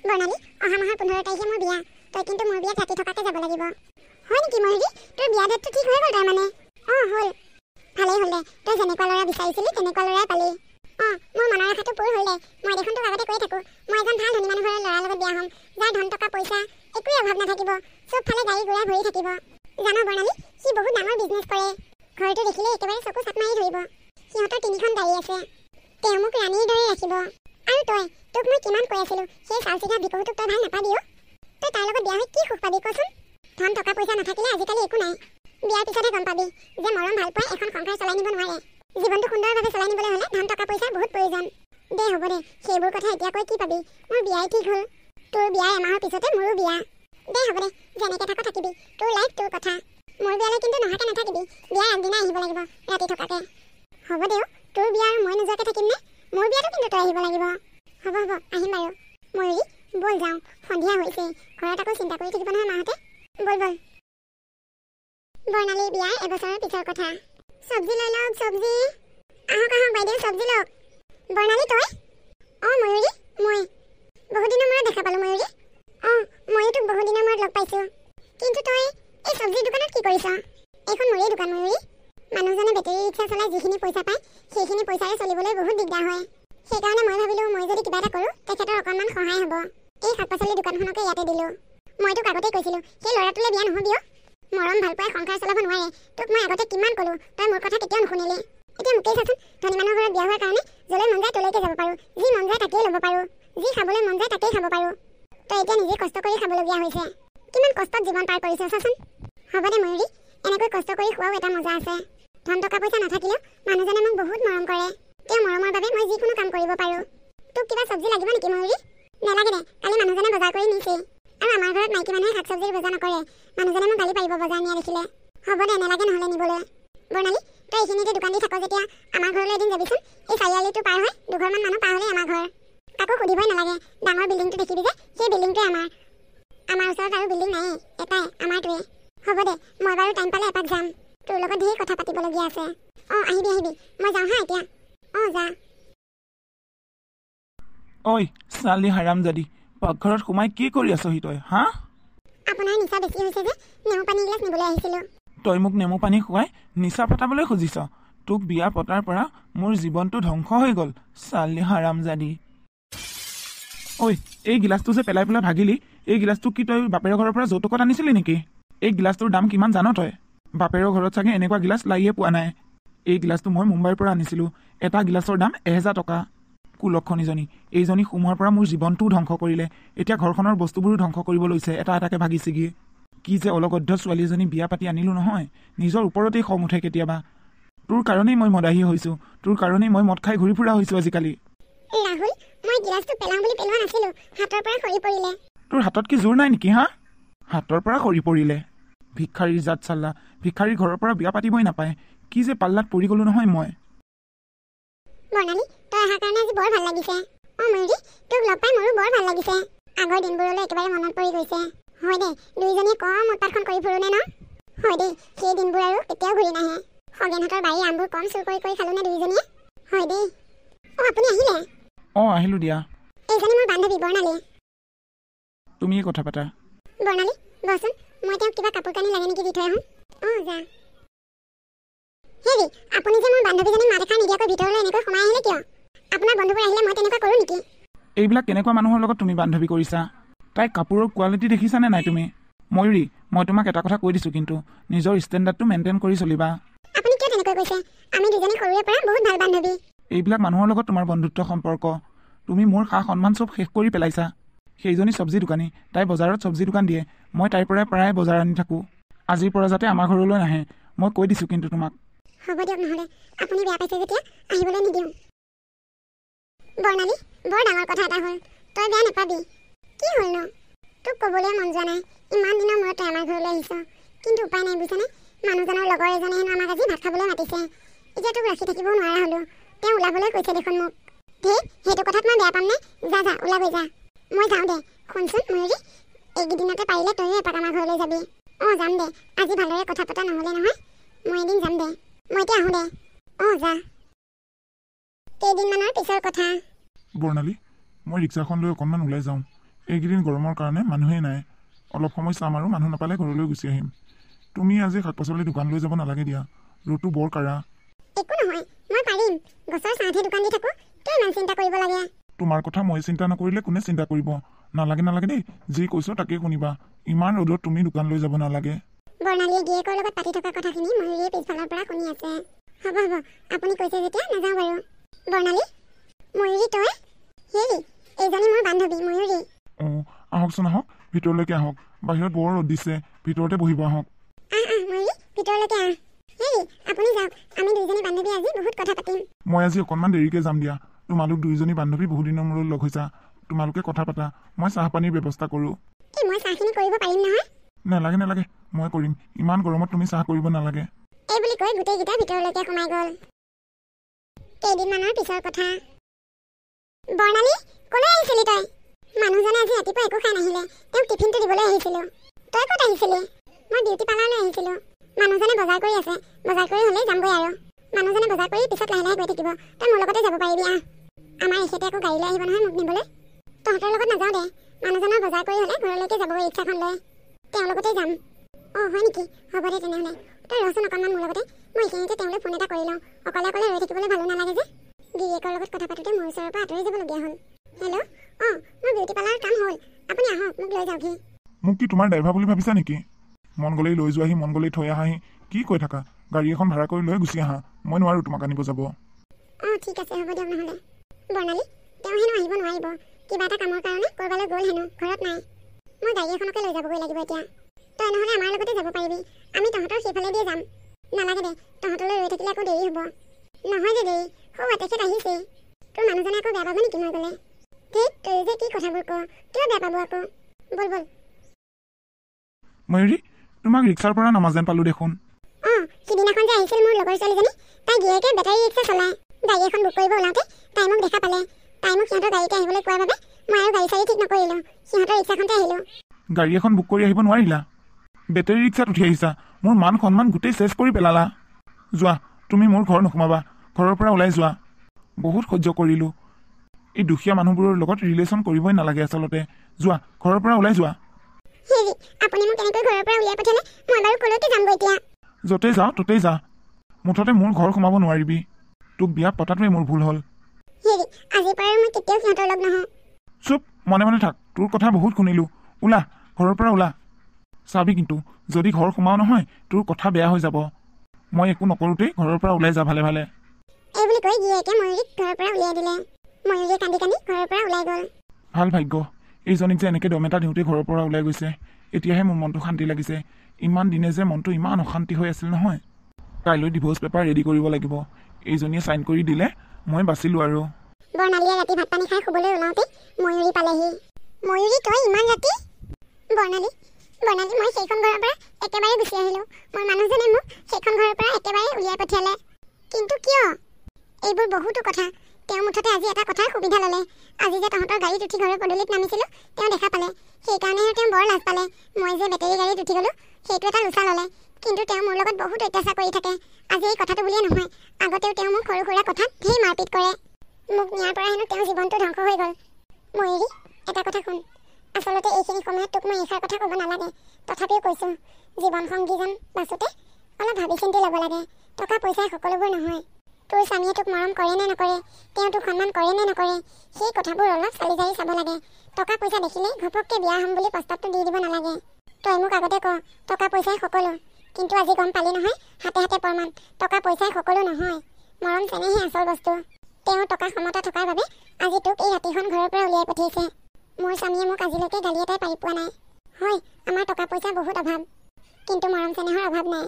বৰ্ণালী, অহা মাহৰ 15 তাৰিখে মোৰ বিয়া। তই কিন্তু মোৰ বিয়াত ৰাতি থকাকে যাব লাগিব। হয় নেকি ময়ূৰী? তোৰ বিয়া ডেটটো ঠিক হৈ গ'ল তাৰমানে? হ'ল। ভালেই হ'ল দে। তই যেনেকুৱা ল'ৰা বিচাৰিছিলি তেনেকুৱা ল'ৰাই পালি। মোৰ মনৰ আশাটো পূৰ হ'ল দে। মই দেখোন তোক আগতে কৈ থাকোঁ, মই এজন ভাল ধনী মানুহৰ ল'ৰাৰ লগত বিয়া হ'ম, যাৰ ধন টকা পইচা একোৱেই অভাৱ নাথাকিব, চবফালে গাড়ী ঘোঁৰা ভৰি থাকিব। জানো বৰ্ণালী, সি বহুত ডাঙৰ বিজনেছ কৰে। ঘৰটো দেখিলে একেবাৰে চকু চাপ মাৰি ধৰিব। সিহঁতৰ 3খন গাড়ী আছে। তেওঁ মোক ৰাণীৰ দৰে ৰাখিব। আৰু তোক মই কিমান কৈ আছিলোঁ, সেই চাউচিঘা বিকহুটোক তই ভাল নাপাবি অ'। তই তাৰ লগত বিয়া হৈ কি সুখ পাবি কচোন? ধন টকা পইচা নাথাকিলে আজিকালি একো নাই। বিয়াৰ পিছতহে গম পাবি যে মৰম ভাল পাই এখন সংসাৰ চলাই নিব নোৱাৰে। জীৱনটো সুন্দৰভাৱে চলাই নিবলৈ হ'লে ধন টকা পইচাৰ বহুত প্ৰয়োজন। দে হ'ব দে, সেইবোৰ কথা এতিয়া কৈ কি পাবি? মোৰ বিয়াই ঠিক হ'ল। তোৰ বিয়াৰ এমাহৰ পিছতে মোৰো বিয়া। দে হ'ব দে, যেনেকৈ থাক থাকিবি। তোৰ লাইফ তোৰ কথা। মোৰ বিয়ালৈ কিন্তু নহাকে নাথাকিবি। বিয়াৰ আগদিনাই আহিব লাগিব ৰাতি থকাকে। হ'ব দে অ', তোৰ বিয়া আৰু মই নোযোৱাকৈ থাকিম নে? মোৰ বিয়াতো কিন্তু তই আহিব লাগিব। হ'ব আহিম বাৰু। ময়ূৰী, ব'ল যাওঁ, সন্ধিয়া হৈছেই। ঘৰত আকৌ চিন্তা কৰি থাকিব নহয় মাহঁতে। ব'ল। বৰ্ণালীৰ বিয়াৰ এবছৰৰ পিছৰ কথা। চব্জি লৈ লওক, চব্জি। আহক বাইদেউ, চব্জি লওক। বৰ্ণালী তই? ময়ূৰী, মই বহুত দিনৰ মূৰত দেখা পালোঁ ময়ূৰী। ময়ো তোক বহুত দিনৰ মূৰত লগ পাইছোঁ। কিন্তু তই এই চব্জিৰ দোকানত কি কৰিছ? এইখন মোৰেই দোকান ময়ূৰী। মানুহজনে বেটেৰী ৰিক্সা চলাই যিখিনি পইচা পায় সেইখিনি পইচাৰে চলিবলৈ বহুত দিগদাৰ হয়। সেইকাৰণে মই ভাবিলোঁ মই যদি কিবা এটা কৰোঁ তেখেতৰ অকণমান সহায় হ'ব। এই শাক পাচলিৰ দোকানখনকে ইয়াতে দিলোঁ। মই তোক আগতেই কৈছিলোঁ সেই ল'ৰাটোলৈ বিয়া নহ'বি অ'। মৰম ভাল পাই সংসাৰ চলাব নোৱাৰে। তোক মই আগতে কিমান ক'লোঁ, তই মোৰ কথা কেতিয়াও নুশুনিলি। এতিয়া মোকেই চাচোন, ধনী মানুহৰ ঘৰত বিয়া হোৱাৰ কাৰণে য'লৈ মন যায় তলৈকে যাব পাৰোঁ, যি মন যায় তাকেই ল'ব পাৰোঁ, যি খাবলৈ মন যায় তাকেই খাব পাৰোঁ। তই এতিয়া নিজে কষ্ট কৰি খাবলগীয়া হৈছে। কিমান কষ্টত জীৱন পাৰ কৰিছ চাচোন। হ'ব দে ময়ূৰী, এনেকৈ কষ্ট কৰি খোৱাও এটা মজা আছে। ধন টকা পইচা নাথাকিলেও মানুহজনে মোক বহুত মৰম কৰে। তেওঁ মৰমৰ বাবে মই যিকোনো কাম কৰিব পাৰোঁ। তোক কিবা চব্জি লাগিব নেকি ময়ূৰী? নেলাগে দে, কালি মানুহজনে বজাৰ কৰি নিছেই। আৰু আমাৰ ঘৰত মাইকী মানুহে শাক চব্জিৰ বজাৰ নকৰে। মানুহজনে মোক গালি পাৰিব বজাৰ নিয়া দেখিলে। হ'ব দে, নেলাগে নহ'লে নিবলৈ। বৰ্ণালী, তই এইখিনিতে দোকান দি থাক যেতিয়া, আমাৰ ঘৰলৈ এদিন যাবিচোন। এই চাৰিআলিটো পাৰ হৈ দুঘৰমান মানুহ পাৰ হ'লেই আমাৰ ঘৰ। কাকো সুধিবই নালাগে, ডাঙৰ বিল্ডিংটো দেখিবি যে সেই বিল্ডিংটোৱে আমাৰ। আমাৰ ওচৰত আৰু বিল্ডিং নায়েই, এটাই আমাৰটোৱে। হ'ব দে, মই বাৰু টাইম পালে এপাক যাম। তোৰ লগত ধেৰ কথা পাতিবলগীয়া আছে। আহিবি। মই যাওঁ হা এতিয়া। যা। ঐ ছোৱালী হাৰামজাদি, পাকঘৰত সোমাই কি কৰি আছহি তই? আপোনাৰ নিচা বেছি হৈছে যে নেমু পানী এগিলাচ নিবলৈ আহিছিলোঁ। তই মোক নেমু পানী খুৱাই নিচা পতাবলৈ খুজিছ? তোক বিয়া পতাৰ পৰা মোৰ জীৱনটো ধ্বংস হৈ গ'ল, ছোৱালী হাৰামজাদি। ঐ, এই গিলাচটো যে পেলাই ভাগিলি, এই গিলাচটো কি তই বাপেৰৰ ঘৰৰ পৰা যৌতুকত আনিছিলি নেকি? এই গিলাচটোৰ দাম কিমান জান তই? বাপেৰৰ ঘৰত চাগে এনেকুৱা গিলাচ লাইয়ে পোৱা নাই। এই গিলাচটো মই মুম্বাইৰ পৰা আনিছিলোঁ। এটা গিলাচৰ দাম 1000 টকা। কুলক্ষণীজনী, এইজনী সোমোৱাৰ পৰা মোৰ জীৱনটোও ধ্বংস কৰিলে। এতিয়া ঘৰখনৰ বস্তুবোৰো ধ্বংস কৰিব লৈছে, এটা এটাকে ভাগি ছিগি। কি যে অলগদ্ধ ছোৱালী এজনী বিয়া পাতি আনিলোঁ নহয়, নিজৰ ওপৰতেই খং উঠে কেতিয়াবা। তোৰ কাৰণেই মই মদাহী হৈছোঁ, তোৰ কাৰণেই মই মদ খাই ঘূৰি ফুৰা হৈছোঁ আজিকালি। ৰাহুল, মই গিলাচটো পেলাওঁ বুলি পেলোৱা নাছিলোঁ, হাতৰ পৰা সৰি পৰিলে। তোৰ হাতত কি জোৰ নাই নেকি? হাতৰ পৰা সৰি পৰিলে? ভিক্ষাৰীৰ জাত চাল্লা, ভিক্ষাৰীৰ ঘৰৰ পৰা বিয়া পাতিবই নাপায়। কি যে পাল্লাত পৰি গ'লো নহয় মই। বৰ্ণালী, তই অহাৰ কাৰণে আজি বৰ ভাল লাগিছে। ময়ূৰী, তোক লগ পাই মোৰো বৰ ভাল লাগিছে। আগৰ দিনবোৰলৈ একেবাৰে মনত পৰি গৈছে। হয় দে, দুইজনীয়ে কম উৎপাতখন কৰি ফুৰোনে ন? হয় দেই, সেই দিনবোৰ আৰু কেতিয়াও ঘূৰি নাহে। খগেনহঁতৰ বাৰীৰ আমবোৰ কম চুৰ কৰি খালোনে দুইজনীয়ে? হয় দেই। আপুনি আহিলে? আহিলোঁ দিয়া। এইজনী মোৰ বান্ধৱী বৰ্ণালী। তুমিয়ে কথা পাতা। বৰ্ণালী, বচোন, মই তেওঁক কিবা কাপোৰ কানি লাগে নেকি দি থৈ আহোঁ। যা। হেৰি, আপুনি যে মোৰ বান্ধৱীজনীক মাত এষাৰ নিদিয়াকৈ ভিতৰলৈ এনেকৈ সোমাই আহিলে কিয়? আপোনাৰ বন্ধুবোৰ আহিলে মই তেনেকুৱা কৰোঁ নেকি? এইবিলাক কেনেকুৱা মানুহৰ লগত তুমি বান্ধৱী কৰিছা? তাইৰ কাপোৰৰ কোৱালিটি দেখিছানে নাই তুমি? ময়ূৰী, মই তোমাক এটা কথা কৈ দিছোঁ, কিন্তু নিজৰ ষ্টেণ্ডাৰ্ডটো মেইনটেইন কৰি চলিবা। আপুনি কিয় তেনেকৈ কৈছে? আমি দুজনী সৰুৰে পৰা বহুত ভাল বান্ধৱী। এইবিলাক মানুহৰ লগত তোমাৰ বন্ধুত্ব সম্পৰ্ক। তুমি মোৰ সা সন্মান চব শেষ কৰি পেলাইছা। সেইজনী চব্জি দোকানী, তাই বজাৰত চব্জি দোকান দিয়ে। মই তাইৰ পৰাই প্ৰায় বজাৰ আনি থাকোঁ। আজিৰ পৰা যাতে আমাৰ ঘৰলৈ নাহে, মই কৈ দিছোঁ কিন্তু তোমাক। হ'ব দিয়ক, নহ'লে আপুনি বেয়া পাইছে যেতিয়া আহিবলৈ নিদিওঁ। বৰ্ণালী, বৰ ডাঙৰ কথা এটা হ'ল, তই বেয়া নাপাবি। কি হ'ল ন? তোক ক'বলৈ মন যোৱা নাই, ইমান দিনৰ মূৰত তই আমাৰ ঘৰলৈ আহিছ। কিন্তু উপায় নাই বুজিছানে, মানুহজনৰ লগৰ এজনে হেনো আমাক আজি ভাত খাবলৈ মাতিছে। এতিয়া তোক ৰাখি থাকিবও নোৱাৰা হ'লোঁ। তেওঁ ওলাবলৈ কৈছে দেখোন মোক। সেইটো কথাত মই বেয়া পাম নে? যা ওলাগৈ যা। মই যাওঁ দে। শুনচোন ময়ূৰী, এইকেইদিনতে পাৰিলে তয়ো এপাক আমাৰ ঘৰলৈ যাবি। যাম দে। আজি ভালদৰে কথা পতা নহ'লে নহয়, মই এদিন যাম দে। মই এতিয়া আহোঁ দে। যা। কেইদিনমানৰ পিছৰ কথা। বৰ্ণালী, মই ৰিক্সাখন লৈ অকণমান ওলাই যাওঁ। এইকেইদিন গৰমৰ কাৰণে মানুহেই নাই। অলপ সময় চাম আৰু মানুহ নাপালে ঘৰলৈ গুচি আহিম। তুমি আজি শাক পাচলি দোকান লৈ যাব নালাগে দিয়া, ৰ'দটো বৰ কাঢ়া। একো নহয়, মই পাৰিম। গছৰ ছাঁতহে দোকান দি থাকোঁ, কিয় ইমান চিন্তা কৰিব লাগে? তোমাৰ কথা মই চিন্তা নকৰিলে কোনে চিন্তা কৰিব? নালাগে নালাগে দেই, যি কৈছো তাকে শুনিবা। ইমান ৰ'দত তুমি দোকান লৈ যাব নালাগে। বৰ্ণালীয়ে গিয়েকৰ লগত পাতি থকা কথাখিনি ময়ূৰীয়ে পিছফালৰ পৰা শুনি আছে। হ'ব হ'ব, আপুনি কৈছে যেতিয়া নাযাওঁ বাৰু। বৰ্ণালী, ময়ূৰী তই? হেৰি, এইজনী মোৰ বান্ধৱী ময়ূৰী। অঁ, আহকচোন আহক, ভিতৰলৈকে আহক। বাহিৰত বৰ ৰ'দ দিছে, ভিতৰতে বহিব আহক। ময়ূৰী, ভিতৰলৈকে আহ। হেৰি, আপুনি যাওক, আমি দুইজনী বান্ধৱী আজি বহুত কথা পাতিম। মই আজি অকণমান দেৰিকৈ যাম দিয়া। তোমালোক দুইজনী বান্ধৱী বহুত দিনৰ মূৰত লগ হৈছা, তোমালোকে কথা পাতা, মই চাহপানীৰ ব্যৱস্থা কৰোঁ। মই চাহখিনি কৰিব পাৰিম নহয়? নালাগে নালাগে, মই কৰিম। ইমান গৰমত তুমি চাহ কৰিব নালাগে। এই বুলি কৈ গোটেইকেইটা ভিতৰলৈকে সোমাই গ'ল। কেইদিনমানৰ পিছৰ কথা। বৰ্ণালী, ক'লৈ আহিছিলি তই? মানুহজনে আজি ৰাতিপুৱা একো খাই নাহিলে, তেওঁক টিফিনটো দিবলৈ আহিছিলোঁ। তই ক'ত আহিছিলি? মই বিউটি পাৰ্লাৰলৈ আহিছিলোঁ। মানুহজনে বজাৰ কৰি আছে, বজাৰ কৰি হ'লেই যামগৈ আৰু। মানুহজনে বজাৰ কৰি পিছত লাহে লাহে গৈ থাকিব, তই মোৰ লগতে যাব পাৰিবি আহ। আমাৰ এখেতে আকৌ গাড়ী লৈ আহিব নহয় মোক নিবলৈ। তহঁতৰ লগত নাযাওঁ দে, মানুহজনৰ বজাৰ কৰি হ'লে ঘৰলৈকে যাবগৈ ৰিক্সাখন লৈ। তেওঁৰ লগতেই যাম। অঁ হয় নেকি? হ'ব দে তেনেহ'লে, তই ৰচোন অকণমান মোৰ লগতে। মই এইখিনিতে তেওঁলৈ ফোন এটা কৰি লওঁ, অকলে অকলে ৰৈ থাকিবলৈ ভালো নালাগে যে। গিৰিয়েকৰ লগত কথা পাতোঁতে মোৰ ওচৰৰ পৰা আঁতৰি যাবলগীয়া হ'ল। হেল্ল', অঁ মোৰ বিউটি পাৰ্লাৰৰ কাম হ'ল, আপুনি আহক মোক লৈ যাওকহি। মোক কি তোমাৰ ড্ৰাইভাৰ বুলি ভাবিছা নেকি? মন গ'লেই লৈ যোৱাহি, মন গ'লেই থৈ আহাহি, কি কৈ থাকা? গাড়ী এখন ভাড়া কৰি লৈ গুচি আহা, মই নোৱাৰোঁ তোমাক আনিব যাব। অঁ ঠিক আছে, হ'ব দিয়ক নহ'লে। বৰ্ণালী, তেওঁ হেনো আহিব নোৱাৰিব, কিবা এটা কামৰ কাৰণে ক'ৰবালৈ গ'ল হেনো, ঘৰত নাই। মই গাড়ী এখনকে লৈ যাবগৈ লাগিব এতিয়া। তই নহ'লে আমাৰ লগতে যাব পাৰিবি, আমি তহঁতৰ সেইফালে দিয়ে যাম। নালাগে দে, তহঁতলৈ ৰৈ থাকিলে আকৌ দেৰি হ'ব। নহয় যে দেৰি, তেখেত আহিছেই। তোৰ মানুহজনে আকৌ বেয়া পাব নেকি মই গ'লে? ঠিক, তই যে কি কথাবোৰ ক, কিয় বেয়া পাব আকৌ? ব'ল ব'ল। ময়ূৰী, তোমাক ৰিক্সাৰ পৰা নামা যেন পালোঁ দেখোন। অঁ, সিদিনাখন যে আহিছিল মোৰ লগৰ ছোৱালীজনী, তাই গিয়েকে বেটাৰী ৰিক্সা চলায়। গাড়ী এখন বুক কৰিব ওলাওঁতে তাই মোক দেখা পালে। তাই মোক সিহঁতৰ গাড়ীতে আহিবলৈ কোৱাৰ বাবে মই আৰু গাড়ী চাড়ী ঠিক নকৰিলোঁ, সিহঁতৰ ৰিক্সাখনতে আহিলোঁ। গাড়ী এখন বুক কৰি আহিব নোৱাৰিলা? বেটেৰী ৰিক্সাত উঠি আহিছা, মোৰ মান সন্মান গোটেই চেছ কৰি পেলালা। যোৱা, তুমি মোৰ ঘৰ নোসোমাবা, ঘৰৰ পৰা ওলাই যোৱা। বহুত সহ্য কৰিলোঁ, এই দুখীয়া মানুহবোৰৰ লগত ৰিলেশ্যন কৰিবই নালাগে আচলতে। যোৱা, ঘৰৰ পৰা ওলাই যোৱা। হেৰি, আপুনি মোক কেনেকৈ ঘৰৰ পৰা উলিয়াই পঠিয়ালে? মই বাৰু ক'লৈকে যামগৈ এতিয়া? য'তেই যাওঁ ত'তেই যা, মুঠতে মোৰ ঘৰ সোমাব নোৱাৰিবি। তোক বিয়া পতাটোৱে মোৰ ভুল হ'ল। হেৰি, আজিৰ পৰা মই কেতিয়াও সিহঁতৰ লগ নহওঁ। চুপ, মনে মনে থাক, তোৰ কথা বহুত শুনিলোঁ। ওলা, ঘৰৰ পৰা ওলা। চাবি কিন্তু, যদি ঘৰ সোমাও নহয় তোৰ কথা বেয়া হৈ যাব। মই একো নকৰোঁতেই ঘৰৰ পৰা ওলাই যা ভালে ভালে। এই বুলি কৈ গিয়েকে ময়ূৰীক ঘৰৰ পৰা উলিয়াই দিলে। ময়ূৰীয়ে কান্দি কান্দি ঘৰৰ পৰা ওলাই গ'ল। ভাল ভাগ্য, এইজনীক যে এনেকৈ দম এটা দিওঁতে ঘৰৰ পৰা ওলাই গৈছে। এতিয়াহে মোৰ মনটো শান্তি লাগিছে। ইমান দিনে যে মনটো ইমান অশান্তি হৈ আছিল নহয়। কাইলৈ ডিভ'ৰ্চ পেপাৰ ৰেডি কৰিব লাগিব, এইজনীয়ে চাইন কৰি দিলে মই বাচিলোঁ আৰু। বৰ্ণালীয়ে ৰাতি ভাত পানী খাই শুবলৈ ওলাওঁতে ময়ূৰী পালেহি। ময়ূৰী, তই ইমান ৰাতি? বৰ্ণালী, মই সেইখন ঘৰৰ পৰা একেবাৰে গুচি আহিলোঁ। মোৰ মানুহজনে মোক সেইখন ঘৰৰ পৰা একেবাৰে উলিয়াই পঠিয়ালে। কিন্তু কিয়? এইবোৰ বহুতো কথা। তেওঁ মুঠতে আজি এটা কথাৰ সুবিধা ল'লে। আজি যে তহঁতৰ গাড়ীত উঠি ঘৰৰ পদূলিত নামিছিলোঁ, তেওঁ দেখা পালে। সেইকাৰণেহে তেওঁ বৰ লাজ পালে। মই যে বেটেৰী গাড়ীত উঠি গ'লোঁ, সেইটো এটা লোচা ল'লে। কিন্তু তেওঁ মোৰ লগত বহুত অত্যাচাৰ কৰি থাকে। আজি এই কথাটো বুলিয়ে নহয়, আগতেও তেওঁ মোক সৰু সুৰা কথাত ঢেৰ মাৰপিট কৰে। মোক নিয়াৰ পৰা হেনো তেওঁৰ জীৱনটো ধ্বংস হৈ গ'ল। ময়ূৰী, এটা কথা শুন। আচলতে এইখিনি সময়ত তোক মই এইষাৰ কথা ক'ব নালাগে, তথাপিও কৈছোঁ, জীৱন সংগীজন বাছোঁতে অলপ ভাবি চিন্তি ল'ব লাগে। টকা পইচাই সকলোবোৰ নহয়। তোৰ স্বামীয়ে তোক মৰম কৰে নে নকৰে, তেওঁ তোক সন্মান কৰে নে নকৰে, সেই কথাবোৰ অলপ চালি জাৰি চাব লাগে। টকা পইচা দেখিলে ঘপককৈ বিয়া হ'ম বুলি প্ৰস্তাৱটো দি দিব নালাগে। তই মোক আগতে ক, টকা পইচাই সকলো, কিন্তু আজি গম পালি নহয়, হাতে হাতে প্ৰমাণ, টকা পইচাই সকলো নহয়। মৰম চেনেহে আচল বস্তু। তেওঁ টকা ক্ষমতা থকাৰ বাবে আজি তোক এই ৰাতিখন ঘৰৰ পৰা উলিয়াই পঠিয়াইছে। মোৰ স্বামীয়ে মোক আজিলৈকে গালি এটাই পাৰি পোৱা নাই। হয়, আমাৰ টকা পইচা বহুত অভাৱ, কিন্তু মৰম চেনেহৰ অভাৱ নাই।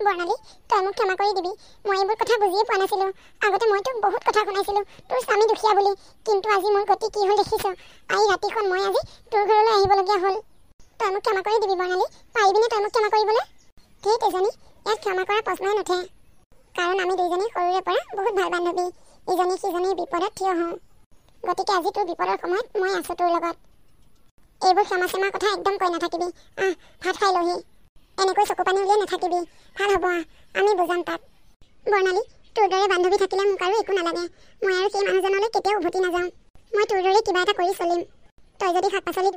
বৰ্ণালী, তই মোক ক্ষমা কৰি দিবি, মই এইবোৰ কথা বুজিয়ে পোৱা নাছিলোঁ। আগতে মই তোক বহুত কথা শুনাইছিলোঁ তোৰ স্বামী দুখীয়া বুলি, কিন্তু আজি মোৰ গতি কি হ'ল দেখিছ? এই ৰাতিখন মই আজি তোৰ ঘৰলৈ আহিবলগীয়া হ'ল। তই মোক ক্ষমা কৰি দিবি বৰ্ণালী, পাৰিবিনে তই মোক ক্ষমা কৰিবলৈ? ঠিক এজনী, ইয়াত ক্ষমা কৰা প্ৰশ্নই নুঠে, কাৰণ আমি দুইজনী সৰুৰে পৰা বহুত ভাল বান্ধৱী। ইজনী সিজনীৰ বিপদত থিয় হওঁ, গতিকে আজি তোৰ বিপদৰ সময়ত মই আছোঁ তোৰ লগত। এইবোৰ ক্ষমা চেমাৰ কথা একদম কৈ নাথাকিবি। ভাত খাই লহি, এনেকৈ চকু পানী উলিয়াই নাথাকিবি। ভাল হ'ব, আমি বুজাম তাক। বৰ্ণালী, তোৰ দৰে বান্ধৱী থাকিলে মোক আৰু একো নালাগে। মই আৰু সেই মানুহজনলৈ কেতিয়াও উভতি নাযাওঁ। মই তোৰ দৰে কিবা এটা কৰি চলিম। তই যদি শাক পাচলি